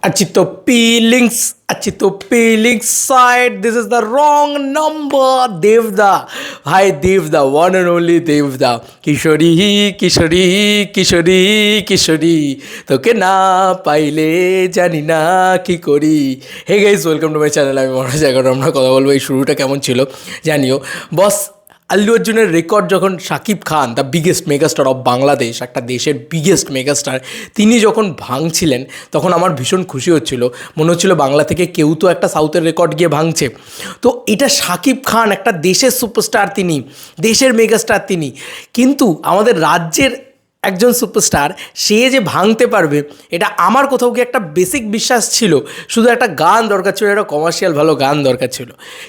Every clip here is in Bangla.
Achito P-Links side. This is the wrong number. Devda. Hi Devda, one and only Devda. কিশোরী তোকে না পাইলে জানি না কি করি। Hey guys, welcome to my channel. আমি মনোজ। এখন আমরা কথা বলবো এই শুরুটা কেমন ছিল জানিও। বস, আল্লু অর্জুনের রেকর্ড যখন Shakib Khan, the biggest megastar of Bangladesh, একটা দেশের বিগেস্ট মেগাস্টার, তিনি যখন ভাঙছিলেন তখন আমার ভীষণ খুশি হচ্ছিল। মনে হচ্ছিল বাংলা থেকে কেউ তো একটা সাউথের রেকর্ড গিয়ে ভাঙছে। তো এটা শাকিব খান, একটা দেশের সুপারস্টার, তিনি দেশের মেগাস্টার তিনি, কিন্তু আমাদের রাজ্যের একজন সুপারস্টার, সে যে ভাঙতে পারবে এটা আমার কোথাও গিয়ে একটা বেসিক বিশ্বাস ছিল। শুধু একটা গান দরকার ছিল, একটা কমার্শিয়াল ভালো গান দরকার ছিল।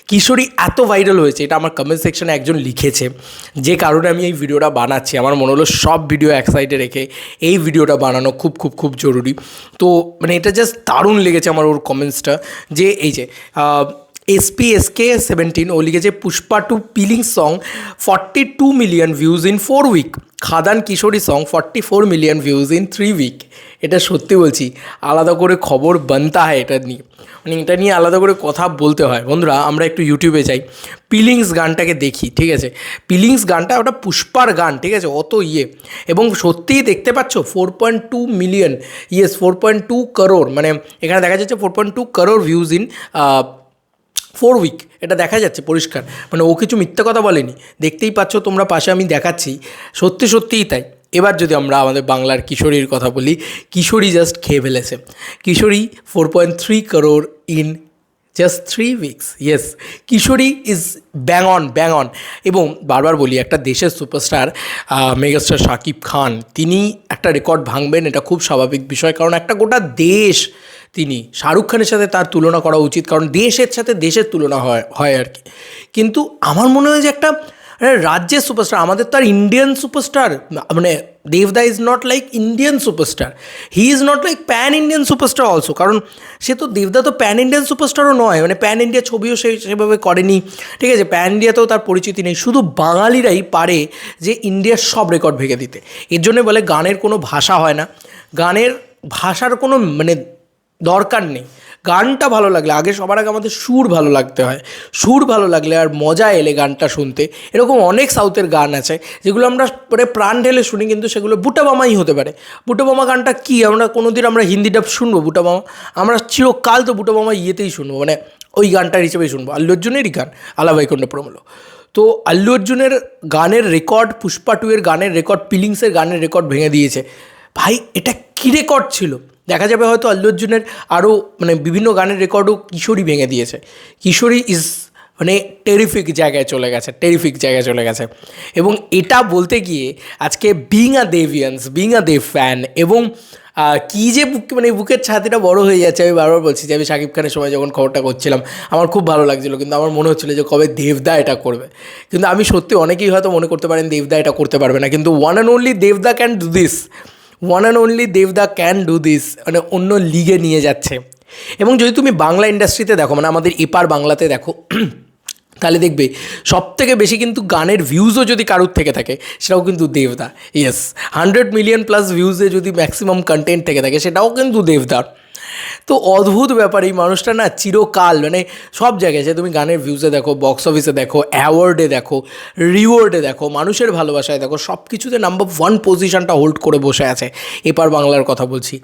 কিশোরী এত ভাইরাল হয়েছে, এটা আমার কমেন্ট সেকশনে একজন লিখেছে, যে কারণে আমি এই ভিডিওটা বানাচ্ছি। আমার মনে হলো সব ভিডিও এক সাইডে রেখে এই ভিডিওটা বানানো খুব খুব খুব জরুরি। তো মানে এটা জাস্ট দারুণ লেগেছে আমার ওর কমেন্টসটা, যে এই যে SPSK17 ও লিখেছে Pushpa 2 peeling song 42 million views in 4 week, Khadan Kishori song 44 million views in 3 week. এটা সত্যি বলছি, আলাদা করে খবর বানতা হয় এটা নিয়ে, মানে এটা নিয়ে আলাদা করে কথা বলতে হয়। বন্ধুরা, আমরা একটু ইউটিউবে যাই, পিলিংস গানটাকে দেখি, ঠিক আছে? পিলিংস গানটা ওটা পুষ্পার গান, ঠিক আছে? অত এবং সত্যিই দেখতে পাচ্ছ 4.2 মিলিয়ন, 4.2 করোড়, মানে এখানে দেখা যাচ্ছে 4.2 করোড় ভিউজ ইন 4 উইক। এটা দেখা যাচ্ছে পরিষ্কার, মানে ও কিছু মিথ্যা কথা বলেনি। দেখতেই পাচ্ছ তোমরা, পাশে আমি দেখাচ্ছি, সত্যিই তাই। এবার যদি আমরা আমাদের বাংলার কিশোরীর কথা বলি, কিশোরী জাস্ট খেয়ে ফেলেছে। কিশোরী 4.3 crore in just 3 weeks. Kishori is bang on. এবং বারবার বলি, একটা দেশের সুপারস্টার মেগাস্টার শাকিব খান, তিনি একটা রেকর্ড ভাঙবেন, এটা খুব স্বাভাবিক বিষয়। কারণ একটা গোটা দেশ, তিনি শাহরুখ খানের সাথে তার তুলনা করা উচিত, কারণ দেশের সাথে দেশের তুলনা হয় আর কি। কিন্তু আমার মনে হয় যে একটা রাজ্যের সুপারস্টার, আমাদের তো আর ইন্ডিয়ান সুপারস্টার, মানে দেবদা is not like Indian superstar, he is not like pan Indian superstar also. কারণ সে তো, দেবদা তো প্যান ইন্ডিয়ান সুপারস্টারও নয়, মানে প্যান ইন্ডিয়া ছবিও সেভাবে করেনি, ঠিক আছে? প্যান ইন্ডিয়াতেও তার পরিচিতি নেই। শুধু বাঙালিরাই পারে যে ইন্ডিয়ার সব রেকর্ড ভেঙে দিতে। এর জন্য বলে গানের কোনো ভাষা হয় না, গানের ভাষার কোনো মানে দরকার নেই। গানটা ভালো লাগলে, সবার আগে আমাদের সুর ভালো লাগতে হয়, সুর ভালো লাগলে আর মজা এলে গানটা শুনতে। এরকম অনেক সাউথের গান আছে যেগুলো আমরা মানে প্রাণ ঢেলে শুনি, কিন্তু সেগুলো বুটাবামাই হতে পারে। বুটাবামা গানটা কী, আমরা কোনো দিন আমরা হিন্দি ডাব শুনবো বুটাবামা? আমরা চিরকাল তো বুটাবামা ইয়েতেই শুনবো, মানে ওই গানটার হিসেবেই শুনবো। আল্লু অর্জুনেরই গান, আলা বৈকুণ্ঠ প্রমলো। তো আল্লু অর্জুনের গানের রেকর্ড, পুষ্পা 2 এর গানের রেকর্ড, পিলিংসের গানের রেকর্ড ভেঙে দিয়েছে। ভাই, এটা কী রেকর্ড ছিল? দেখা যাবে হয়তো আল্লু অর্জুনের আরও মানে বিভিন্ন গানের রেকর্ডও কিশোরী ভেঙে দিয়েছে। কিশোরী ইজ মানে টেরিফিক জায়গায় চলে গেছে। এবং এটা বলতে গিয়ে আজকে বিং আ দেব ফ্যান, এবং কী যে বুকের ছাতিটা বড় হয়ে যাচ্ছে। আমি বারবার বলছি যে আমি শাকিব খানের সময় যখন খবরটা করছিলাম আমার খুব ভালো লাগছিলো, কিন্তু আমার মনে হচ্ছিলো যে কবে দেবদা এটা করবে। কিন্তু আমি সত্যি, অনেকেই হয়তো মনে করতে পারেন দেবদা এটা করতে পারবে না, কিন্তু ওয়ান অ্যান্ড অনলি দেবদা ক্যান ডু দিস, মানে অন্য লিগে নিয়ে যাচ্ছে। এবং যদি তুমি বাংলা ইন্ডাস্ট্রিতে দেখো, মানে আমাদের এপার বাংলাতে দেখো, তাহলে দেখবে সবথেকে বেশি কিন্তু গানের ভিউজও যদি কারুর থেকে থাকে সেটাও কিন্তু দেবদা। 100 মিলিয়ন প্লাস ভিউজে যদি ম্যাক্সিমাম কন্টেন্ট থেকে থাকে সেটাও কিন্তু দেবদার। তো অদ্ভুত ব্যাপার, এই মানুষটা না চিরকাল, মানে সব জায়গায়, যে তুমি গানের ভিউজে দেখো, বক্স অফিসে দেখো, অ্যাওয়ার্ডে দেখো, রিওয়ার্ডে দেখো, মানুষের ভালোবাসায় দেখো, সব কিছুতে নাম্বার 1 পজিশনটা হোল্ড করে বসে আছে। এপার বাংলার কথা বলছি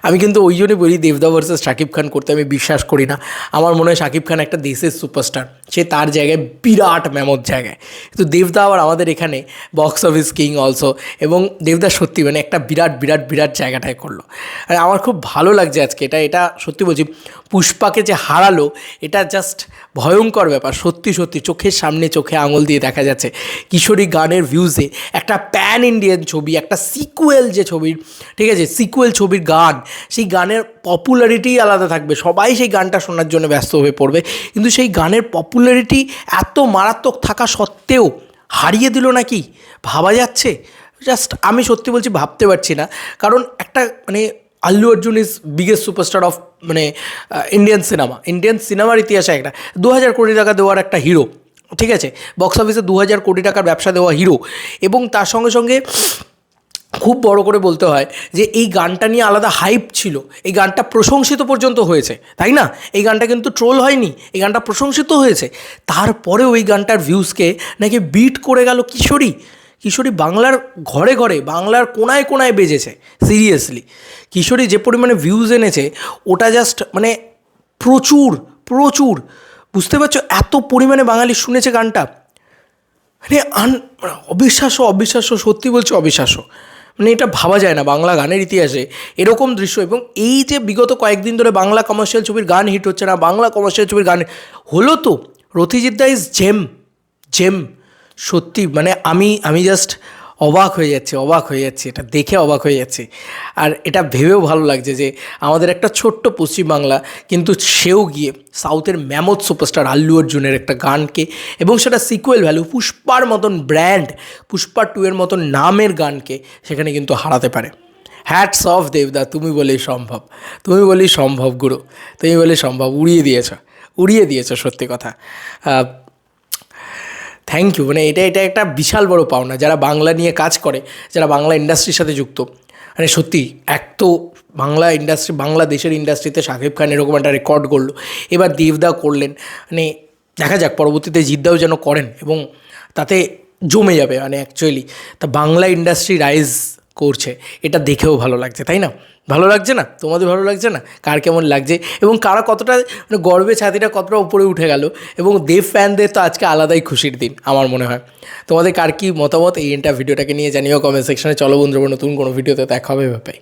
আমি, কিন্তু ওই জন্যই বলি দেবদা ভার্সেস শাকিব খান করতে আমি বিশ্বাস করি না। আমার মনে হয় শাকিব খান একটা দেশের সুপারস্টার, সে তার জায়গায় বিরাট ম্যামত জায়গায়, কিন্তু দেবদা আবার আমাদের এখানে বক্স অফিস কিং অলসো। এবং দেবদা সত্যি মানে একটা বিরাট জায়গাটায় করলো। আর আমার খুব ভালো লাগছে আজকে এটা সত্যি বলছি, পুষ্পাকে যে হারালো, এটা জাস্ট ভয়ঙ্কর ব্যাপার। সত্যি চোখের সামনে, চোখে আঙুল দিয়ে দেখা যাচ্ছে কিশোরী গানের ভিউজে একটা প্যান ইন্ডিয়ান ছবি, একটা সিকুয়েল যে ছবির, ঠিক আছে, সিকুয়েল ছবির গান, সেই গানের পপুলারিটি আলাদা থাকবে, সবাই সেই গানটা শোনার জন্য ব্যস্ত হয়ে পড়বে। কিন্তু সেই গানের পপুলারিটি এত মারাত্মক থাকা সত্ত্বেও হারিয়ে দিল নাকি, ভাবা যাচ্ছে? জাস্ট আমি সত্যি বলছি, ভাবতে পারছি না। কারণ একটা মানে Allu Arjun is biggest superstar of মানে ইন্ডিয়ান সিনেমার ইতিহাসে একটা 2000 কোটি টাকা দেওয়ার একটা হিরো, ঠিক আছে? বক্স অফিসে 2000 কোটি টাকার ব্যবসা দেওয়া হিরো, এবং তার সঙ্গে খুব বড় করে বলতে হয় যে এই গানটা নিয়ে আলাদা হাইপ ছিল, এই গানটা প্রশংসিত পর্যন্ত হয়েছে, তাই না? এই গানটা কিন্তু ট্রোল হয়নি, এই গানটা প্রশংসিত হয়েছে। তারপরেও ওই গানটার ভিউজকে নাকি বিট করে গেল কিশোরী। কিশোরী বাংলার ঘরে ঘরে, বাংলার কোনায় কোনায় বেজেছে। সিরিয়াসলি কিশোরী যে পরিমাণে ভিউজ এনেছে ওটা জাস্ট মানে প্রচুর প্রচুর, বুঝতে পারছো? এত পরিমাণে বাঙালি শুনেছে গানটা, মানে অবিশ্বাস্য অবিশ্বাস্য, সত্যি বলছি অবিশ্বাস্য। মানে এটা ভাবা যায় না বাংলা গানের ইতিহাসে এরকম দৃশ্য। এবং এই যে বিগত কয়েকদিন ধরে বাংলা কমার্শিয়াল ছবির গান হিট হচ্ছে না, বাংলা কমার্শিয়াল ছবির গান হলো তো রথিজিৎ দা ইজ জেম, জেম। সত্যি মানে আমি জাস্ট অবাক হয়ে যাচ্ছি এটা দেখে অবাক হয়ে যাচ্ছি। আর এটা ভেবেও ভালো লাগছে যে আমাদের একটা ছোট্ট পশ্চিমবাংলা কিন্তু সেও গিয়ে সাউথের ম্যামথ সুপারস্টার আল্লু অর্জুনের একটা গানকে, এবং সেটা সিকুয়েল ভ্যালু পুষ্পার মতন ব্র্যান্ড, পুষ্পা 2 এর মতন নামের গানকে সেখানে কিন্তু হারাতে পারে। হ্যাটস অফ দেবদা, তুমি বলেই সম্ভব, তুমি বলেই সম্ভব গুরু, তুমি বলেই সম্ভব। উড়িয়ে দিয়েছ সত্যি কথা। Thank you. মানে এটা একটা বিশাল বড় পাওনা যারা বাংলা নিয়ে কাজ করে, যারা বাংলা ইন্ডাস্ট্রির সাথে যুক্ত। মানে সত্যি এক তো বাংলাদেশের ইন্ডাস্ট্রিতে শাকিব খান এরকম একটা রেকর্ড করলো, এবার দেবদা করলেন। মানে দেখা যাক পরবর্তীতে জিদ্দাও যেন করেন এবং তাতে জমে যাবে। মানে অ্যাকচুয়ালি তা বাংলা ইন্ডাস্ট্রি রাইজ করছে, এটা দেখেও ভালো লাগছে, তাই না? ভালো লাগছে না? তোমাদের ভালো লাগছে না? কার কেমন লাগছে এবং কারা কতটা মানে গর্বে ছাতিটা কতটা উপরে উঠে গেল। এবং দেব ফ্যানদের তো আজকে আলাদাই খুশির দিন আমার মনে হয়। তোমাদের কার কী মতামত এই ভিডিওটাকে নিয়ে জানিও কমেন্ট সেকশনে। চলো বন্ধুরা, নতুন কোনো ভিডিওতে দেখা হবে ব্যাপারে।